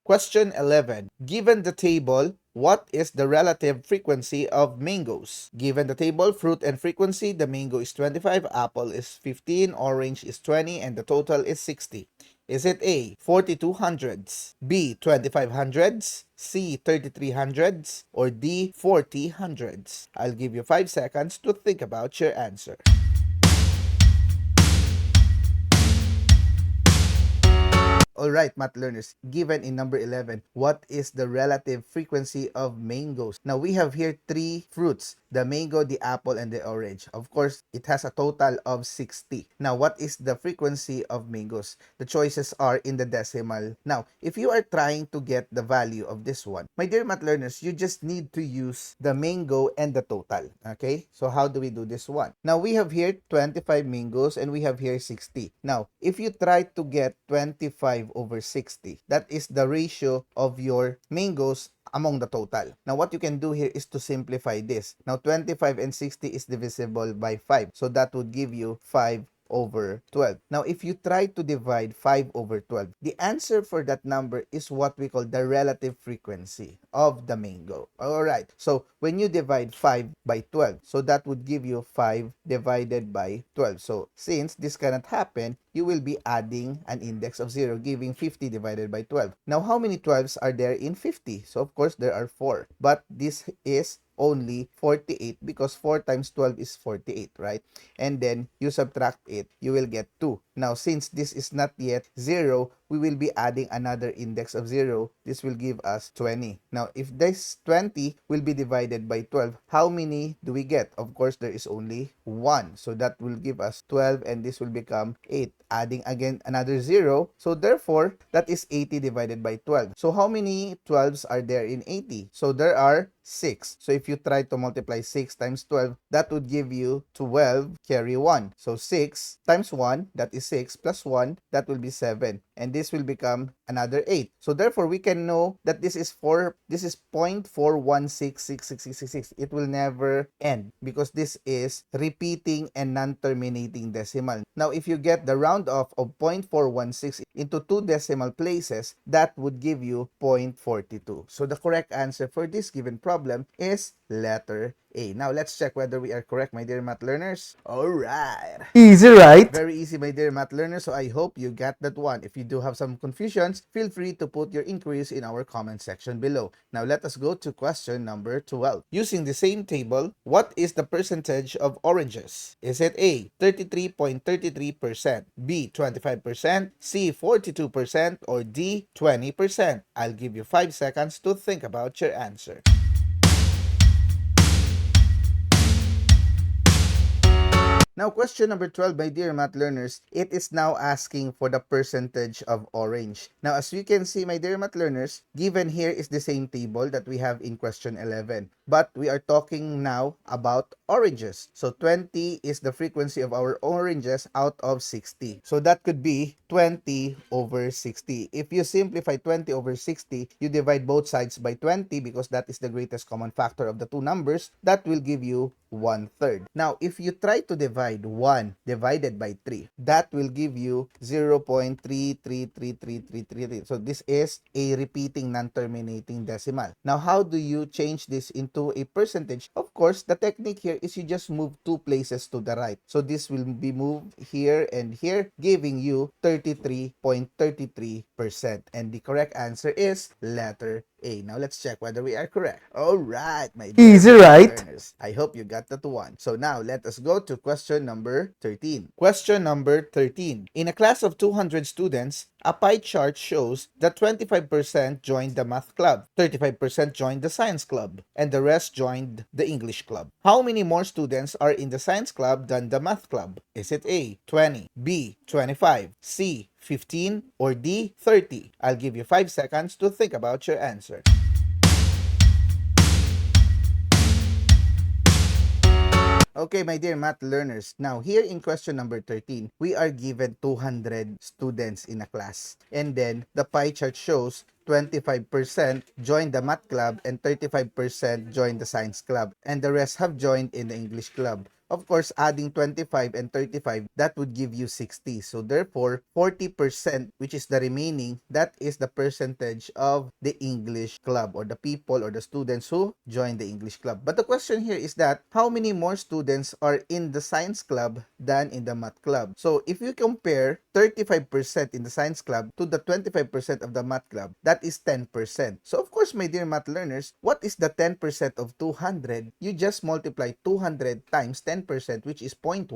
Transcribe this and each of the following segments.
Question 11. Given the table, what is the relative frequency of mangoes? Given the table, fruit and frequency, the mango is 25, apple is 15, orange is 20, and the total is 60. Is it A, 42 hundredths, B, 25 hundredths, C, 33 hundredths, or D, 40 hundredths? I'll give you 5 seconds to think about your answer. Alright, math learners, given in number 11, what is the relative frequency of mangoes? Now, we have here 3 fruits, the mango, the apple, and the orange. Of course, it has a total of 60. Now, what is the frequency of mangoes? The choices are in the decimal. Now, if you are trying to get the value of this one, my dear math learners, you just need to use the mango and the total. Okay? So, how do we do this one? Now, we have here 25 mangoes and we have here 60. Now, if you try to get 25 over 60, that is the ratio of your mangoes among the total. Now, what you can do here is to simplify this. Now, 25 and 60 is divisible by 5. So, that would give you 5 over 12. Now, if you try to divide 5 over 12, the answer for that number is what we call the relative frequency of the mango. Alright, so when you divide 5 by 12, so that would give you 5 divided by 12. So, since this cannot happen, you will be adding an index of 0, giving 50 divided by 12. Now, how many 12s are there in 50? So, of course, there are 4. But this is only 48 because 4 times 12 is 48, right? And then you subtract it, you will get 2. Now, since this is not yet 0, we will be adding another index of 0. This will give us 20. Now, if this 20 will be divided by 12, how many do we get? Of course, there is only 1. So, that will give us 12 and this will become 8. Adding again another 0. So, therefore, that is 80 divided by 12. So, how many 12s are there in 80? So, there are 6. So, if you try to multiply 6 times 12, that would give you 12 carry 1. So, 6 times 1, that is 6, plus 1, that will be 7. And this will become another 8. So, therefore, we can know that this is 0.41666666. It will never end because this is repeating and non-terminating decimal. Now, if you get the round off of 0.416 into 2 decimal places, that would give you 0.42. So, the correct answer for this given problem is letter A. Now, let's check whether we are correct, my dear math learners. Alright. Easy, right? Very easy, my dear math learners. So, I hope you got that one. If you do have some confusions, feel free to put your inquiries in our comment section below. Now, let us go to question number 12. Using the same table, what is the percentage of oranges? Is it A, 33.33%, B, 25%, C, 42%, or D, 20%? I'll give you 5 seconds to think about your answer. Now, question number 12, my dear math learners, it is now asking for the percentage of orange. Now, as you can see, my dear math learners, given here is the same table that we have in question 11. But we are talking now about oranges. So, 20 is the frequency of our oranges out of 60. So, that could be 20 over 60. If you simplify 20 over 60, you divide both sides by 20 because that is the greatest common factor of the two numbers. That will give you 1/3. Now, if you try to divide 1 divided by 3, that will give you 0.333333. So, this is a repeating non-terminating decimal. Now, how do you change this into a percentage? Of course, the technique here is you just move 2 places to the right. So, this will be moved here and here, giving you 33.33%. And the correct answer is letter A. Now, let's check whether we are correct. Alright, my dear Easy, right? learners. I hope you got that one. So now, let us go to question number 13. Question number 13. In a class of 200 students, a pie chart shows that 25% joined the math club, 35% joined the science club, and the rest joined the English club. How many more students are in the science club than the math club? Is it A, 20, B, 25, C, 15, or D, 30? I'll give you 5 seconds to think about your answer. Okay, my dear math learners. Now, here in question number 13, we are given 200 students in a class. And then, the pie chart shows 25% joined the math club and 35% joined the science club, and the rest have joined in the English club. Of course, adding 25 and 35, that would give you 60. So therefore, 40%, which is the remaining, that is the percentage of the English club, or the people or the students who join the English club. But the question here is that how many more students are in the science club than in the math club? So if you compare 35% in the science club to the 25% of the math club, that is 10%. So of course, my dear math learners, what is the 10% of 200? You just multiply 200 times 10%, which is 0.1.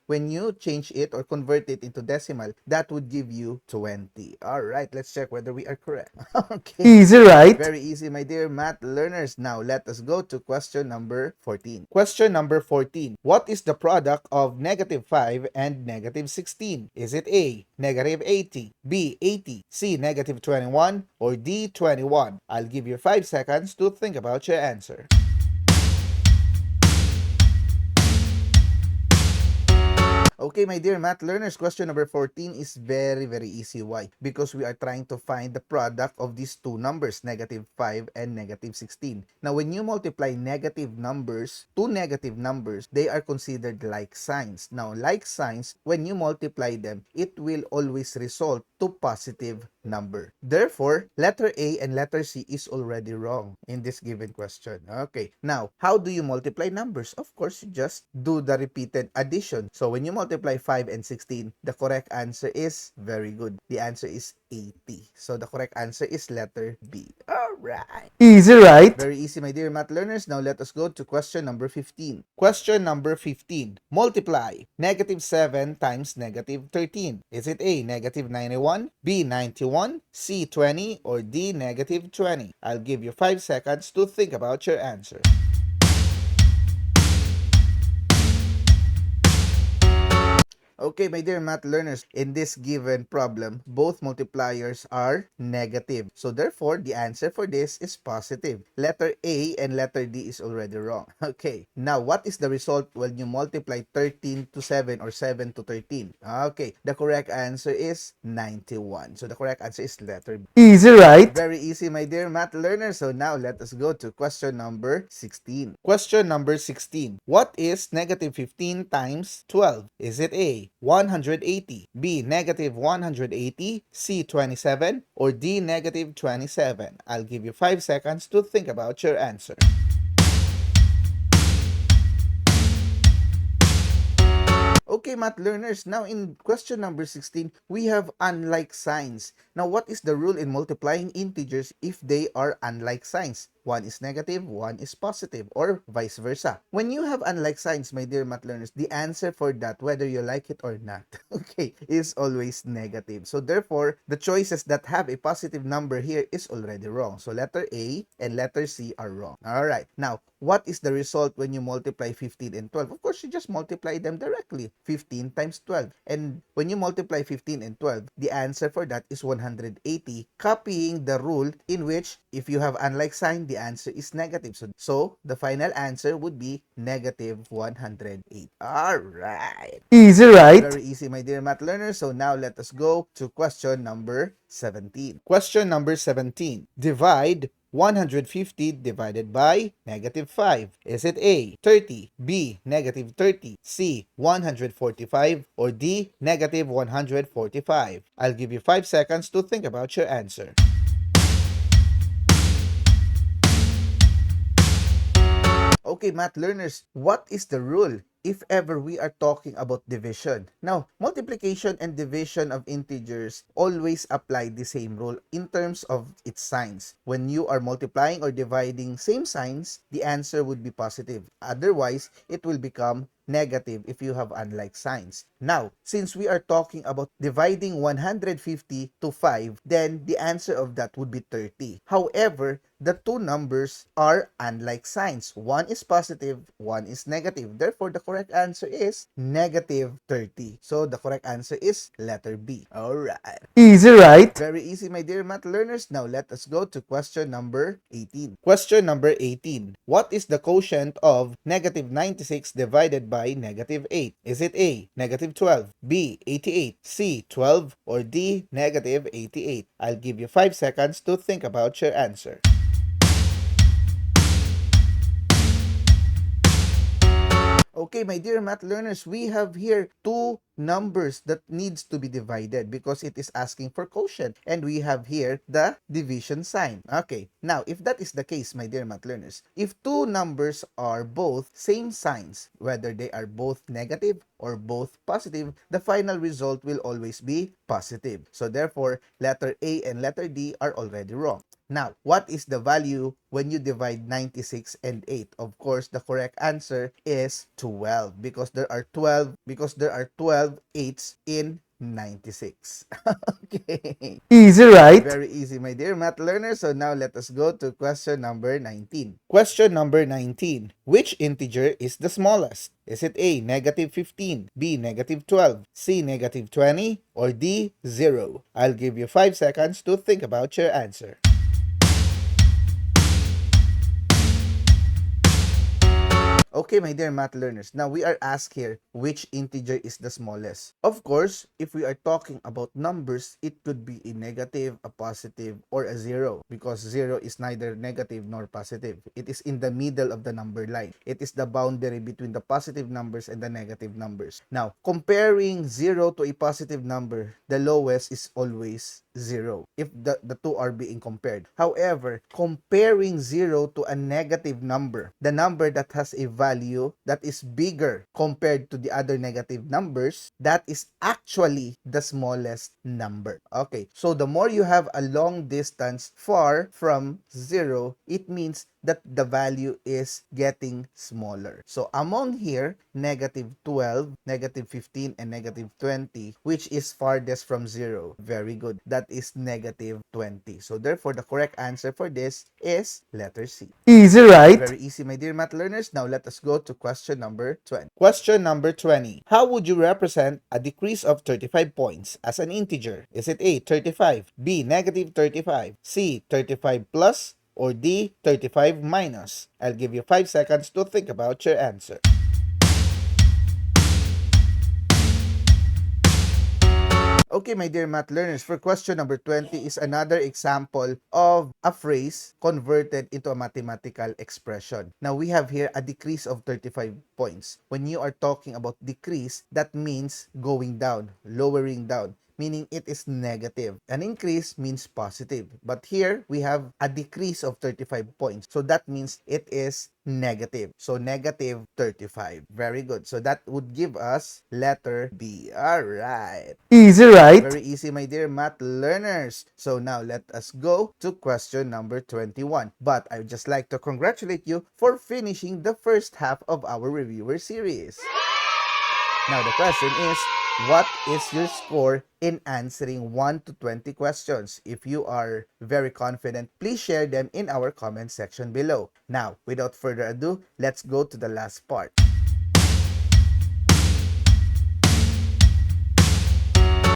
When you change it or convert it into decimal, that would give you 20. All right, let's check whether we are correct. Okay. Easy, right? Very easy, my dear math learners. Now, let us go to question number 14. Question number 14. What is the product of negative 5 and negative 16? Is it A, negative 80, B, 80, C, negative 21, or D, 21? I'll give you 5 seconds to think about your answer. Okay, my dear math learners, question number 14 is very, very easy. Why? Because we are trying to find the product of these two numbers, negative 5 and negative 16. Now, when you multiply negative numbers, two negative numbers, they are considered like signs. Now, like signs, when you multiply them, it will always result to positive number. Therefore, letter A and letter C is already wrong in this given question. Okay, now, how do you multiply numbers? Of course, you just do the repeated addition. So, when you multiply 5 and 16, the correct answer is very good. The answer is 80. So, the correct answer is letter B. Alright. Easy, right? Very easy, my dear math learners. Now, let us go to question number 15. Question number 15. Multiply negative 7 times negative 13. Is it A, negative 91, B, 91, C, 20, or D, negative 20? I'll give you 5 seconds to think about your answer. Okay, my dear math learners, in this given problem, both multipliers are negative. So therefore, the answer for this is positive. Letter A and letter D is already wrong. Okay, now what is the result when you multiply 13 to 7 or 7 to 13? Okay, the correct answer is 91. So the correct answer is letter B. Easy, right? Very easy, my dear math learners. So now let us go to question number 16. Question number 16. What is negative 15 times 12? Is it A, 180, B, negative 180, C, 27, or D, negative 27? I'll give you 5 seconds to think about your answer. Okay, math learners, now in question number 16, we have unlike signs. Now, what is the rule in multiplying integers if they are unlike signs? One is negative, one is positive, or vice versa. When you have unlike signs, my dear math learners, the answer for that, whether you like it or not, okay, is always negative. So therefore, the choices that have a positive number here is already wrong. So letter A and letter C are wrong. All right. Now, what is the result when you multiply 15 and 12? Of course, you just multiply them directly. 15 times 12. And when you multiply 15 and 12, the answer for that is 180, copying the rule in which if you have unlike sign, the answer is negative. So the final answer would be negative 108. All right. Easy, right? Very easy, my dear math learners. So now let us go to question number 17. Question number 17. Divide 150 divided by negative 5. Is it A, 30, B, negative 30, C, 145, or D, negative 145? I'll give you 5 seconds to think about your answer. Okay, math learners, what is the rule if ever we are talking about division? Now, multiplication and division of integers always apply the same rule in terms of its signs. When you are multiplying or dividing same signs, the answer would be positive. Otherwise, it will become negative if you have unlike signs. Now, since we are talking about dividing 150 to 5, then the answer of that would be 30. However, the two numbers are unlike signs. One is positive, one is negative. Therefore, the correct answer is negative 30. So, the correct answer is letter B. Alright. Easy, right? Very easy, my dear math learners. Now, let us go to question number 18. Question number 18. What is the quotient of negative 96 divided by negative 8? Is it A, negative 12, B, 88, C, 12, or D, negative 88? I'll give you 5 seconds to think about your answer. Okay, my dear math learners, we have here two numbers that needs to be divided because it is asking for quotient, and we have here the division sign. Okay, now if that is the case, my dear math learners, if two numbers are both same signs, whether they are both negative or both positive, the final result will always be positive. So therefore, letter A and letter D are already wrong. Now, what is the value when you divide 96 and 8? Of course, the correct answer is 12 because there are 12 eights in 96. Okay. Easy, right? Very easy, my dear math learners. So now let us go to question number 19. Question number 19. Which integer is the smallest? Is it A, negative 15, B, negative 12, C, negative 20, or D, 0? I'll give you 5 seconds to think about your answer. Okay, my dear math learners, now we are asked here which integer is the smallest. Of course, if we are talking about numbers, it could be a negative, a positive, or a 0 because 0 is neither negative nor positive. It is in the middle of the number line. It is the boundary between the positive numbers and the negative numbers. Now, comparing 0 to a positive number, the lowest is always 0 if the two are being compared. However, comparing 0 to a negative number, the number that has a value that is bigger compared to the other negative numbers, that is actually the smallest number. Okay, so the more you have a long distance far from 0, it means that the value is getting smaller. So among here, negative 12, negative 15, and negative 20, which is farthest from 0? Very good. That is negative 20. So therefore, the correct answer for this is letter C. Easy, right? Very easy, my dear math learners. Now let us go to question number 20. Question number 20. How would you represent a decrease of 35 points as an integer? Is it A, 35, B, negative 35, C, 35 plus, or D, 35 minus? I'll give you 5 seconds to think about your answer. Okay, my dear math learners, for question number 20 is another example of a phrase converted into a mathematical expression. Now, we have here a decrease of 35 points. When you are talking about decrease, that means going down, lowering down, meaning it is negative. An increase means positive. But here, we have a decrease of 35 points. So that means it is negative. So negative 35. Very good. So that would give us letter B. All right. Easy, right? Very easy, my dear math learners. So now let us go to question number 21. But I would just like to congratulate you for finishing the first half of our reviewer series. Now the question is, what is your score in answering 1 to 20 questions? If you are very confident, please share them in our comment section below. Now, without further ado, let's go to the last part.